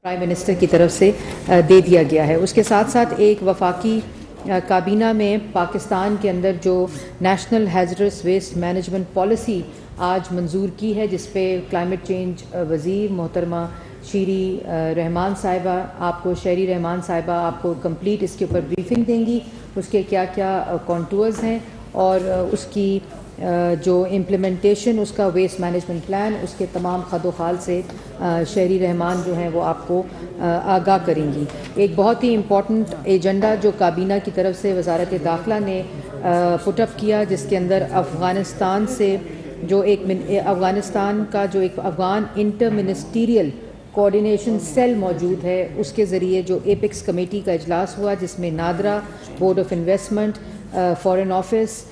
Prime minister کی طرف سے دے دیا گیا ہے۔ اس کے ساتھ ساتھ ایک وفاقی کابینہ میں پاکستان کے اندر جو national hazardous waste management policy آج منظور کی ہے، جس پہ کلائمیٹ چینج وزیر محترمہ شیری رحمان صاحبہ شہری رحمان صاحبہ آپ کو کمپلیٹ اس کے اوپر بریفنگ دیں گی، اس کے کیا کیا کانٹورز ہیں اور اس کی جو امپلیمنٹیشن اس کا ویسٹ مینجمنٹ پلان، اس کے تمام خد و خال سے شہری رحمان جو ہیں وہ آپ کو آگاہ کریں گی۔ ایک بہت ہی امپورٹنٹ ایجنڈا جو کابینہ کی طرف سے وزارت داخلہ نے پٹ اپ کیا، جس کے اندر افغانستان سے جو افغانستان کا جو ایک Afghan inter ministerial coordination cell موجود ہے، اس کے ذریعے جو ایپیکس کمیٹی کا اجلاس ہوا، جس میں NADRA, board of investment, foreign office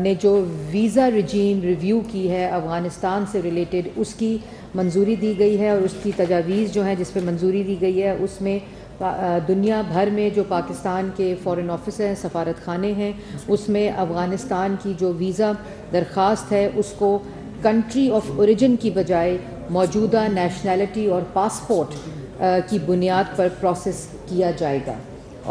نے جو ویزا رجیم ریویو کی ہے افغانستان سے ریلیٹڈ، اس کی منظوری دی گئی ہے، اور اس کی تجاویز جو ہیں جس پہ منظوری دی گئی ہے، اس میں دنیا بھر میں جو پاکستان کے فارن آفس ہیں، سفارت خانے ہیں، اس میں افغانستان کی جو ویزا درخواست ہے اس کو کنٹری آف اوریجن کی بجائے موجودہ نیشنلٹی اور پاسپورٹ کی بنیاد پر پروسیس کیا جائے گا۔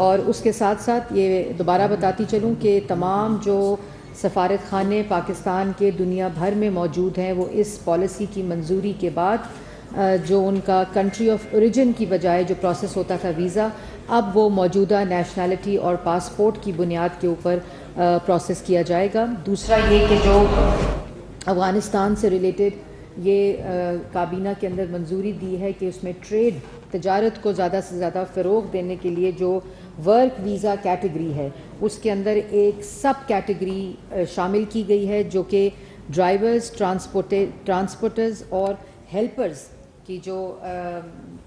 اور اس کے ساتھ ساتھ یہ دوبارہ بتاتی چلوں کہ تمام جو سفارت خانے پاکستان کے دنیا بھر میں موجود ہیں، وہ اس پالیسی کی منظوری کے بعد جو ان کا کنٹری آف اوریجن کی بجائے جو پروسیس ہوتا تھا ویزا، اب وہ موجودہ نیشنلٹی اور پاسپورٹ کی بنیاد کے اوپر پروسیس کیا جائے گا۔ دوسرا یہ کہ جو افغانستان سے ریلیٹڈ یہ کابینہ کے اندر منظوری دی ہے کہ اس میں ٹریڈ تجارت کو زیادہ سے زیادہ فروغ دینے کے لیے جو ورک ویزا کیٹیگری ہے، اس کے اندر ایک سب کیٹیگری شامل کی گئی ہے، جو کہ ڈرائیورز، ٹرانسپورٹرز اور ہیلپرز کی جو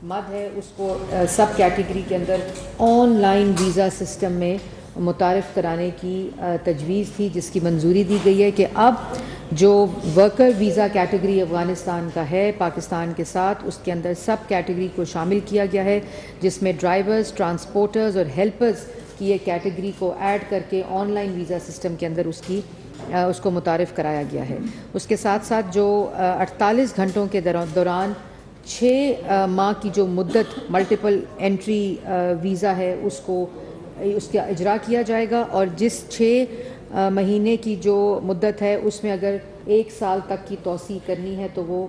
مد ہے، اس کو سب کیٹیگری کے اندر آن لائن ویزا سسٹم میں متعارف کرانے کی تجویز تھی، جس کی منظوری دی گئی ہے کہ اب جو ورکر ویزا کیٹیگری افغانستان کا ہے پاکستان کے ساتھ، اس کے اندر سب کیٹیگری کو شامل کیا گیا ہے، جس میں ڈرائیورز، ٹرانسپورٹرز اور ہیلپرز کی ایک کیٹیگری کو ایڈ کر کے آن لائن ویزا سسٹم کے اندر اس کو متعارف کرایا گیا ہے۔ اس کے ساتھ ساتھ جو 48 گھنٹوں کے دوران 6 ماہ کی جو مدت ملٹیپل انٹری ویزا ہے، اس کا اجرا کیا جائے گا، اور جس 6 مہینے کی جو مدت ہے اس میں اگر 1 سال تک کی توسیع کرنی ہے تو وہ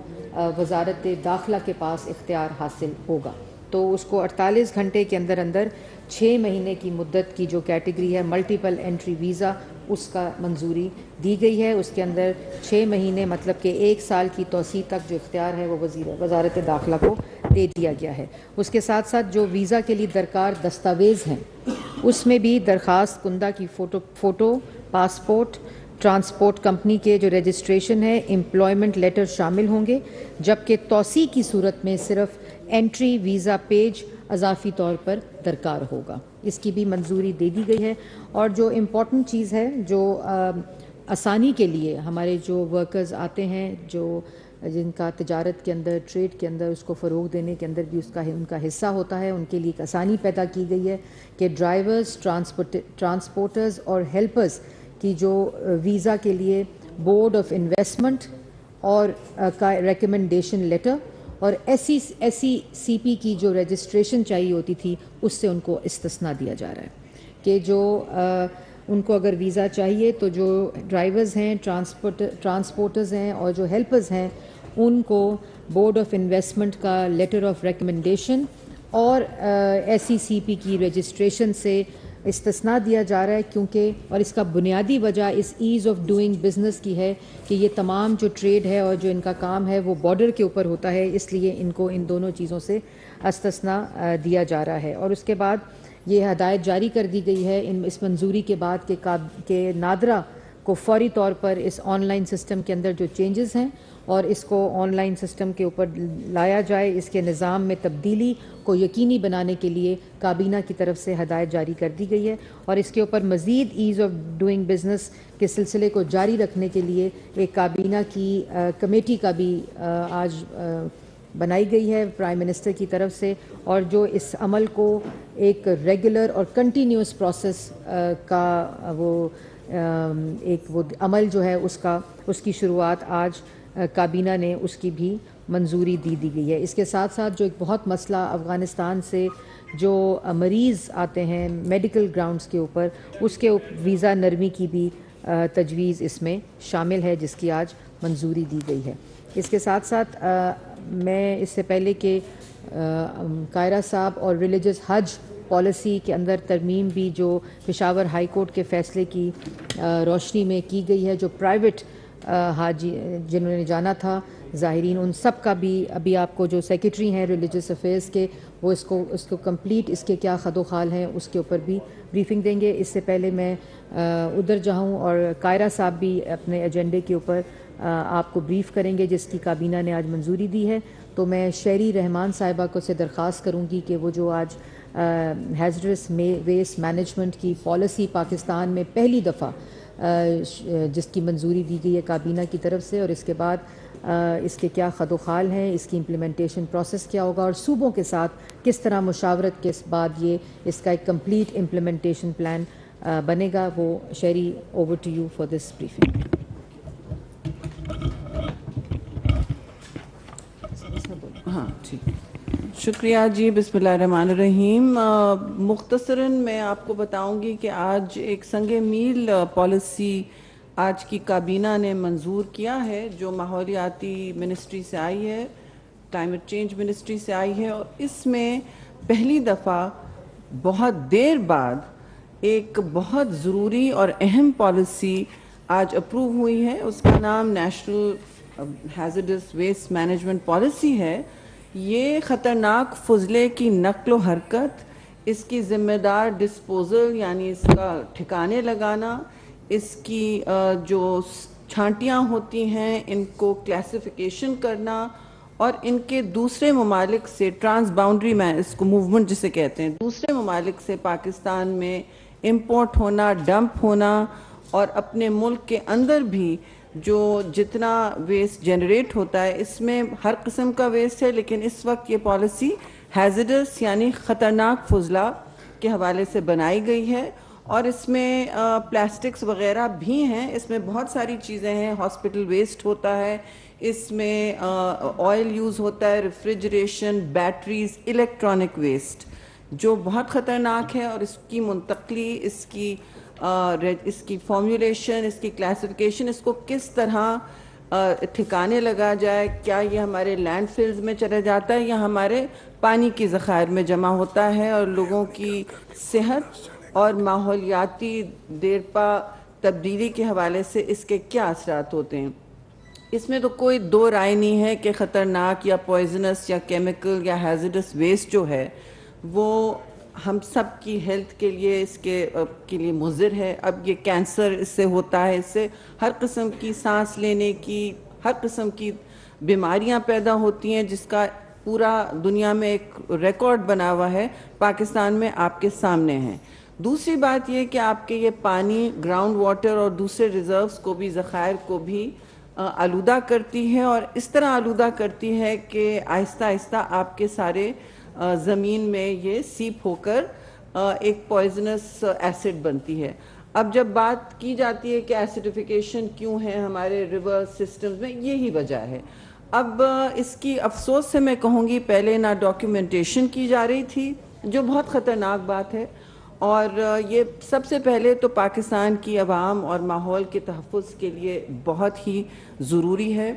وزارت داخلہ کے پاس اختیار حاصل ہوگا۔ تو اس کو 48 گھنٹے کے اندر 6 مہینے کی مدت کی جو کیٹیگری ہے ملٹیپل انٹری ویزا، اس کا منظوری دی گئی ہے۔ اس کے اندر 6 مہینے مطلب کہ 1 سال کی توسیع تک جو اختیار ہے وہ وزارت داخلہ کو دے دیا گیا ہے۔ اس کے ساتھ ساتھ جو ویزا کے لیے درکار دستاویز ہیں، اس میں بھی درخواست کنندہ کی فوٹو، پاسپورٹ، ٹرانسپورٹ کمپنی کے جو رجسٹریشن ہے، امپلائمنٹ لیٹر شامل ہوں گے، جبکہ توسیع کی صورت میں صرف انٹری ویزا پیج اضافی طور پر درکار ہوگا۔ اس کی بھی منظوری دے دی گئی ہے۔ اور جو امپورٹنٹ چیز ہے، جو آسانی کے لیے ہمارے جو ورکرز آتے ہیں، جن کا تجارت کے اندر، ٹریڈ کے اندر اس کو فروغ دینے کے اندر بھی ان کا حصہ ہوتا ہے، ان کے لیے ایک آسانی پیدا کی گئی ہے کہ ڈرائیورز، ٹرانسپورٹرز اور ہیلپرز کی جو ویزا کے لیے بورڈ آف انویسٹمنٹ اور کا ریکمنڈیشن لیٹر اور ایس سی پی کی جو رجسٹریشن چاہیے ہوتی تھی، اس سے ان کو استثناء دیا جا رہا ہے کہ جو ان کو اگر ویزا چاہیے تو جو ڈرائیورز ہیں، ٹرانسپورٹرز ہیں اور جو ہیلپرز ہیں، ان کو بورڈ آف انویسٹمنٹ کا لیٹر آف ریکمنڈیشن اور ایس سی پی کی رجسٹریشن سے استثناء دیا جا رہا ہے، کیونکہ اور اس کا بنیادی وجہ اس ایز آف ڈوئنگ بزنس کی ہے کہ یہ تمام جو ٹریڈ ہے اور جو ان کا کام ہے وہ بارڈر کے اوپر ہوتا ہے، اس لیے ان کو ان دونوں چیزوں سے استثناء دیا جا رہا ہے۔ اور اس کے بعد یہ ہدایت جاری کر دی گئی ہے اس منظوری کے بعد کہ نادرا کو فوری طور پر اس آن لائن سسٹم کے اندر جو چینجز ہیں اور اس کو آن لائن سسٹم کے اوپر لایا جائے، اس کے نظام میں تبدیلی کو یقینی بنانے کے لیے کابینہ کی طرف سے ہدایت جاری کر دی گئی ہے، اور اس کے اوپر مزید ایز آف ڈوئنگ بزنس کے سلسلے کو جاری رکھنے کے لیے ایک کابینہ کی کمیٹی کا بھی آج بنائی گئی ہے پرائم منسٹر کی طرف سے، اور جو اس عمل کو ایک ریگولر اور کنٹینیوس پروسیس کا وہ عمل جو ہے اس کی شروعات آج کابینہ نے اس کی بھی منظوری دی گئی ہے۔ اس کے ساتھ ساتھ جو ایک بہت مسئلہ افغانستان سے جو مریض آتے ہیں میڈیکل گراؤنڈز کے اوپر، اس کے ویزا نرمی کی بھی تجویز اس میں شامل ہے، جس کی آج منظوری دی گئی ہے۔ اس کے ساتھ ساتھ میں اس سے پہلے کہ قائرہ صاحب اور ریلیجس حج پالیسی کے اندر ترمیم بھی جو پشاور ہائی کورٹ کے فیصلے کی روشنی میں کی گئی ہے، جو پرائیویٹ حاجی جنہوں نے جانا تھا ظاہرین، ان سب کا بھی ابھی آپ کو جو سیکریٹری ہیں ریلیجس افیئرس کے، وہ اس کو کمپلیٹ اس کے کیا خد و خال ہیں اس کے اوپر بھی بریفنگ دیں گے۔ اس سے پہلے میں ادھر جاؤں اور قائرہ صاحب بھی اپنے ایجنڈے کے اوپر آپ کو بریف کریں گے، جس کی کابینہ نے آج منظوری دی ہے۔ تو میں شہری رحمان صاحبہ کو سے درخواست کروں گی کہ وہ جو آج ہیزرس ویسٹ مینجمنٹ کی پالیسی پاکستان میں پہلی دفعہ جس کی منظوری دی گئی ہے کابینہ کی طرف سے، اور اس کے بعد اس کے کیا خد و خال ہیں، اس کی امپلیمنٹیشن پروسیس کیا ہوگا، اور صوبوں کے ساتھ کس طرح مشاورت کے بعد یہ اس کا ایک کمپلیٹ امپلیمنٹیشن پلان بنے گا، وہ شہری over to you for this briefing. ہاں ٹھیک، شکریہ جی۔ بسم اللہ الرحمن الرحیم۔ مختصراً میں آپ کو بتاؤں گی کہ آج ایک سنگ میل پالیسی آج کی کابینہ نے منظور کیا ہے، جو ماحولیاتی منسٹری سے آئی ہے، کلائمیٹ چینج منسٹری سے آئی ہے، اور اس میں پہلی دفعہ بہت دیر بعد ایک بہت ضروری اور اہم پالیسی آج اپروو ہوئی ہے۔ اس کا نام national hazardous waste management policy ہے۔ یہ خطرناک فضلے کی نقل و حرکت، اس کی ذمہ دار ڈسپوزل یعنی اس کا ٹھکانے لگانا، اس کی جو چھانٹیاں ہوتی ہیں ان کو کلاسیفیکیشن کرنا، اور ان کے دوسرے ممالک سے ٹرانس باؤنڈری میں اس کو موومنٹ جسے کہتے ہیں، دوسرے ممالک سے پاکستان میں امپورٹ ہونا، ڈمپ ہونا، اور اپنے ملک کے اندر بھی جو جتنا ویسٹ جنریٹ ہوتا ہے، اس میں ہر قسم کا ویسٹ ہے، لیکن اس وقت یہ پالیسی ہیزرڈس یعنی خطرناک فضلہ کے حوالے سے بنائی گئی ہے، اور اس میں پلاسٹکس وغیرہ بھی ہیں، اس میں بہت ساری چیزیں ہیں، ہاسپٹل ویسٹ ہوتا ہے، اس میں آئل یوز ہوتا ہے، ریفریجریشن، بیٹریز، الیکٹرانک ویسٹ جو بہت خطرناک ہے، اور اس کی منتقلی، اس کی فارمولیشن، اس کی کلاسیفیکیشن، اس کو کس طرح ٹھکانے لگا جائے، کیا یہ ہمارے لینڈ فلز میں چلا جاتا ہے یا ہمارے پانی کی ذخائر میں جمع ہوتا ہے، اور لوگوں کی صحت اور ماحولیاتی دیرپا تبدیلی کے حوالے سے اس کے کیا اثرات ہوتے ہیں۔ اس میں تو کوئی دو رائے نہیں ہے کہ خطرناک یا پوائزنس یا کیمیکل یا ہیزرڈس ویسٹ جو ہے وہ ہم سب کی ہیلتھ کے لیے، اس کے لیے مضر ہے۔ اب یہ کینسر اس سے ہوتا ہے، اس سے ہر قسم کی سانس لینے کی ہر قسم کی بیماریاں پیدا ہوتی ہیں، جس کا پورا دنیا میں ایک ریکارڈ بنا ہوا ہے، پاکستان میں آپ کے سامنے ہیں۔ دوسری بات یہ کہ آپ کے یہ پانی، گراؤنڈ واٹر اور دوسرے ریزروز کو بھی، ذخائر کو بھی آلودہ کرتی ہے، اور اس طرح آلودہ کرتی ہے کہ آہستہ آہستہ آپ کے سارے زمین میں یہ سیپ ہو کر ایک پوائزنس ایسڈ بنتی ہے۔ اب جب بات کی جاتی ہے کہ ایسیڈیفیکیشن کیوں ہے ہمارے ریور سسٹمز میں، یہی وجہ ہے۔ اب اس کی افسوس سے میں کہوں گی پہلے نہ ڈاکیومنٹیشن کی جا رہی تھی، جو بہت خطرناک بات ہے، اور یہ سب سے پہلے تو پاکستان کی عوام اور ماحول کے تحفظ کے لیے بہت ہی ضروری ہے۔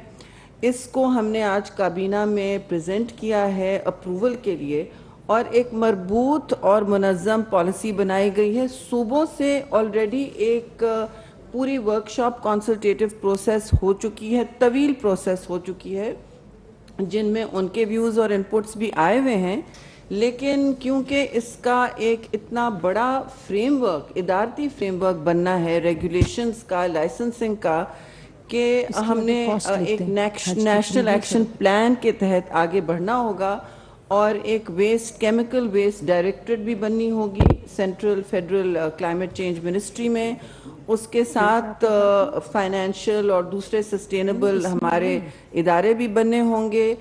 اس کو ہم نے آج کابینہ میں پریزنٹ کیا ہے اپروول کے لیے، اور ایک مربوط اور منظم پالیسی بنائی گئی ہے۔ صوبوں سے آلریڈی ایک پوری ورکشاپ کنسلٹیٹیو پروسیس ہو چکی ہے، طویل پروسیس ہو چکی ہے، جن میں ان کے ویوز اور انپٹس بھی آئے ہوئے ہیں، لیکن کیونکہ اس کا ایک اتنا بڑا فریم ورک، ادارتی فریم ورک بننا ہے، ریگولیشنز کا، لائسنسنگ کا، کہ ہم نے ایک نیشنل ایکشن پلان کے تحت آگے بڑھنا ہوگا، اور ایک کیمیکل ویسٹ ڈائریکٹریٹ بھی بننی ہوگی central federal climate change ministry میں۔ اس کے ساتھ فائنینشیل اور دوسرے سسٹینیبل ہمارے ادارے بھی بننے ہوں گے۔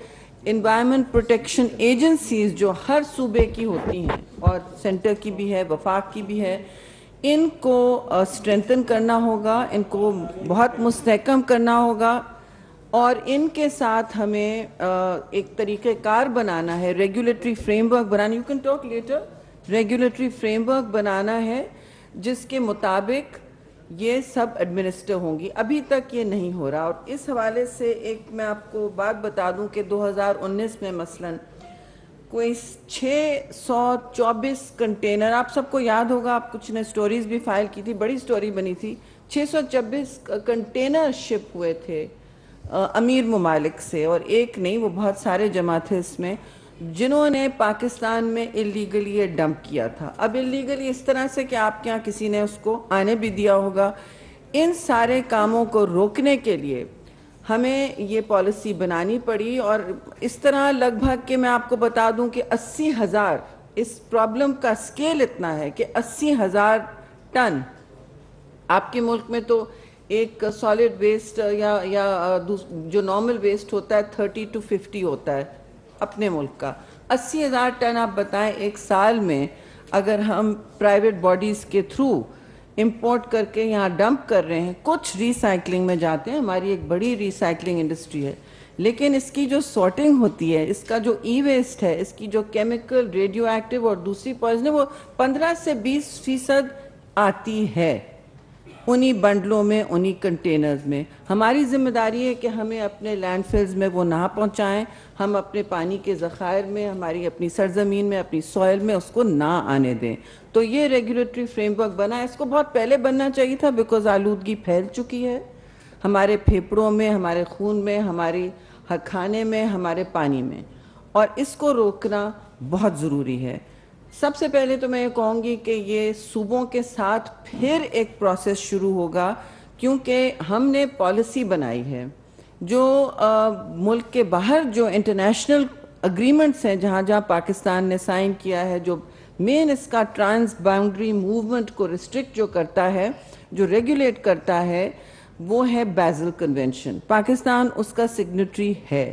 انوائرمنٹ پروٹیکشن ایجنسیز جو ہر صوبے کی ہوتی ہیں، اور سینٹر کی بھی ہے، وفاق کی بھی ہے، ان کو اسٹرینتھن کرنا ہوگا، ان کو بہت مستحکم کرنا ہوگا۔ اور ان کے ساتھ ہمیں ایک طریقہ کار بنانا ہے, ریگولیٹری فریم ورک بنانا, you can talk later, regulatory framework بنانا ہے جس کے مطابق یہ سب ایڈمنسٹر ہوں گی. ابھی تک یہ نہیں ہو رہا, اور اس حوالے سے ایک میں آپ کو بات بتا دوں کہ 2019 میں مثلاً کوئی 624 کنٹینر, آپ سب کو یاد ہوگا, آپ کچھ نے سٹوریز بھی فائل کی تھی, بڑی سٹوری بنی تھی, 626 کنٹینر شپ ہوئے تھے امیر ممالک سے, اور ایک نہیں وہ بہت سارے جمع تھے اس میں, جنہوں نے پاکستان میں اللیگلی یہ ڈمپ کیا تھا. اب اللیگلی اس طرح سے کہ آپ کے یہاں کسی نے اس کو آنے بھی دیا ہوگا. ان سارے کاموں کو روکنے کے لیے ہمیں یہ پالیسی بنانی پڑی, اور اس طرح لگ بھگ کہ میں آپ کو بتا دوں کہ 80,000, اس پرابلم کا سکیل اتنا ہے کہ 80,000 ٹن, آپ کے ملک میں تو ایک سالڈ ویسٹ یا جو نارمل ویسٹ ہوتا ہے 30 to 50 ہوتا ہے اپنے ملک کا, 80,000 ٹن آپ بتائیں ایک سال میں اگر ہم پرائیویٹ باڈیز کے تھرو امپورٹ کر کے یہاں ڈمپ کر رہے ہیں. کچھ ری سائکلنگ میں جاتے ہیں, ہماری ایک بڑی ری سائکلنگ انڈسٹری ہے, لیکن اس کی جو سارٹنگ ہوتی ہے, اس کا جو ای ویسٹ ہے, اس کی جو کیمیکل, ریڈیو ایکٹیو اور دوسری پوائزن ہے, وہ 15 سے 20% آتی ہے انہی بنڈلوں میں, انہی کنٹینرز میں. ہماری ذمہ داری ہے کہ ہمیں اپنے لینڈ فلز میں وہ نہ پہنچائیں, ہم اپنے پانی کے ذخائر میں, ہماری اپنی سرزمین میں, اپنی سوئل میں اس کو نہ آنے دیں. تو یہ ریگولیٹری فریم ورک بنا ہے, اس کو بہت پہلے بننا چاہیے تھا, بیکاز آلودگی پھیل چکی ہے ہمارے پھیپھڑوں میں, ہمارے خون میں, ہماری کھانے میں, ہمارے پانی میں, اور اس کو روکنا بہت ضروری ہے. سب سے پہلے تو میں یہ کہوں گی کہ یہ صوبوں کے ساتھ پھر ایک پروسیس شروع ہوگا, کیونکہ ہم نے پالیسی بنائی ہے جو ملک کے باہر جو انٹرنیشنل اگریمنٹس ہیں جہاں جہاں پاکستان نے سائن کیا ہے, جو مین اس کا ٹرانس باؤنڈری موومنٹ کو ریسٹرکٹ جو کرتا ہے, جو ریگولیٹ کرتا ہے, وہ ہے بیزل کنونشن. پاکستان اس کا سگنیٹری ہے,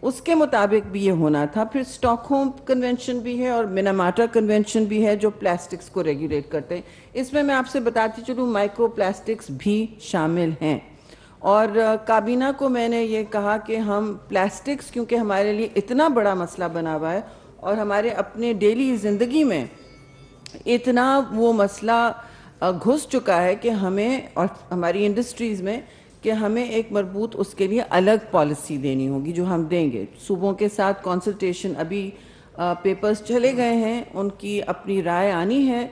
اس کے مطابق بھی یہ ہونا تھا. پھر اسٹاک ہوم کنونشن بھی ہے اور مناماٹا کنونشن بھی ہے جو پلاسٹکس کو ریگولیٹ کرتے ہیں. اس میں آپ سے بتاتی چلوں مائکرو پلاسٹکس بھی شامل ہیں, اور کابینہ کو میں نے یہ کہا کہ ہم پلاسٹکس, کیونکہ ہمارے لیے اتنا بڑا مسئلہ بنا ہوا ہے اور ہمارے اپنے ڈیلی زندگی میں اتنا وہ مسئلہ گھس چکا ہے کہ ہمیں اور ہماری انڈسٹریز میں کہ ہمیں ایک مربوط اس کے لیے الگ پالیسی دینی ہوگی جو ہم دیں گے. صوبوں کے ساتھ کنسلٹیشن, ابھی پیپرز چلے گئے ہیں, ان کی اپنی رائے آنی ہے,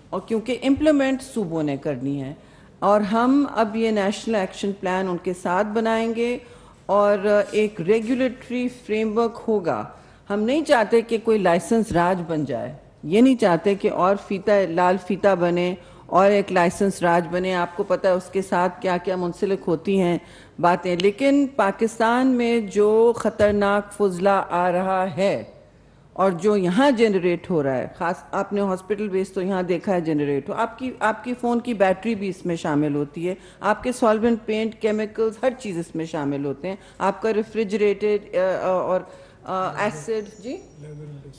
اور کیونکہ امپلیمنٹ صوبوں نے کرنی ہے, اور ہم اب یہ نیشنل ایکشن پلان ان کے ساتھ بنائیں گے اور ایک ریگولیٹری فریم ورک ہوگا. ہم نہیں چاہتے کہ کوئی لائسنس راج بن جائے, یہ نہیں چاہتے کہ اور فیتا لال فیتا بنے اور ایک لائسنس راج بنے. آپ کو پتہ ہے اس کے ساتھ کیا کیا منسلک ہوتی ہیں باتیں. لیکن پاکستان میں جو خطرناک فضلہ آ رہا ہے اور جو یہاں جنریٹ ہو رہا ہے, خاص آپ نے ہاسپٹل ویسٹ تو یہاں دیکھا ہے جنریٹ ہو, آپ کی فون کی بیٹری بھی اس میں شامل ہوتی ہے, آپ کے سالوینٹ, پینٹ, کیمیکلز, ہر چیز اس میں شامل ہوتے ہیں, آپ کا ریفریجریٹڈ اور ایسڈ, جی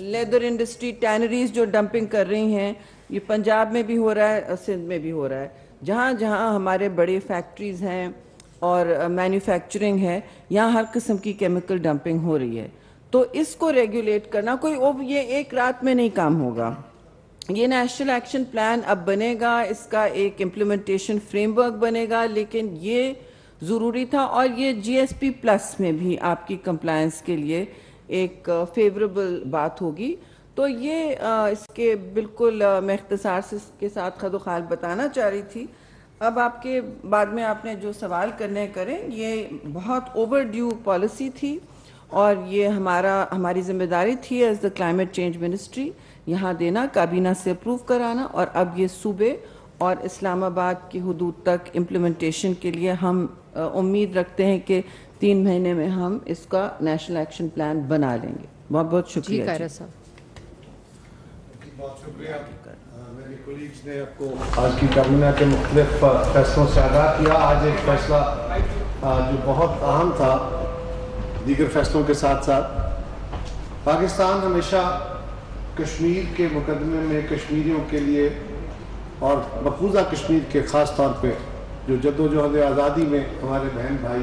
لیدر انڈسٹری, ٹینریز جو ڈمپنگ کر رہی ہیں, یہ پنجاب میں بھی ہو رہا ہے, سندھ میں بھی ہو رہا ہے, جہاں جہاں ہمارے بڑے فیکٹریز ہیں اور مینوفیکچرنگ ہے, یہاں ہر قسم کی کیمیکل ڈمپنگ ہو رہی ہے. تو اس کو ریگولیٹ کرنا کوئی یہ ایک رات میں نہیں کام ہوگا. یہ نیشنل ایکشن پلان اب بنے گا, اس کا ایک امپلیمنٹیشن فریم ورک بنے گا, لیکن یہ ضروری تھا, اور یہ جی ایس پی پلس میں بھی آپ کی کمپلائنس کے لیے ایک فیوریبل بات ہوگی. تو یہ اس کے بالکل میں اختصار سے اس کے ساتھ خد و خال بتانا چاہ رہی تھی. اب آپ کے بعد میں آپ نے جو سوال کرنے کریں, یہ بہت اوور ڈیو پالیسی تھی, اور یہ ہماری ذمہ داری تھی as the climate change ministry یہاں دینا, کابینہ سے اپروو کرانا, اور اب یہ صوبے اور اسلام آباد کی حدود تک امپلیمنٹیشن کے لیے ہم امید رکھتے ہیں کہ 3 مہینے میں ہم اس کا نیشنل ایکشن پلان بنا لیں گے. بہت بہت شکریہ. جی قائرہ صاحب. بہت شکریہ. میرے کولیگز نے آپ کو آج کی کابینہ کے مختلف فیصلوں سے آگاہ کیا. آج ایک فیصلہ جو بہت اہم تھا دیگر فیصلوں کے ساتھ ساتھ, پاکستان ہمیشہ کشمیر کے مقدمے میں کشمیریوں کے لیے اور مقبوضہ کشمیر کے خاص طور پہ جو جدوجہد آزادی میں ہمارے بہن بھائی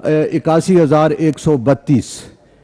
81,132।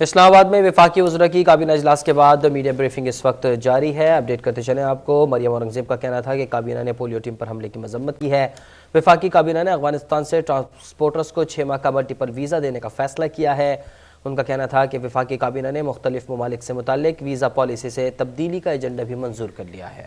اسلام آباد میں وفاقی وزراء کی کابینہ اجلاس کے بعد میڈیا بریفنگ اس وقت جاری ہے. اپڈیٹ کرتے چلیں آپ کو. مریم اورنگزیب کا کہنا تھا کہ کابینہ نے پولیو ٹیم پر حملے کی مذمت کی ہے. وفاقی کابینہ نے افغانستان سے ٹرانسپورٹرز کو 6 ماہ کا ملٹیپل ویزا دینے کا فیصلہ کیا ہے. ان کا کہنا تھا کہ وفاقی کابینہ نے مختلف ممالک سے متعلق ویزا پالیسی سے تبدیلی کا ایجنڈا بھی منظور کر لیا ہے.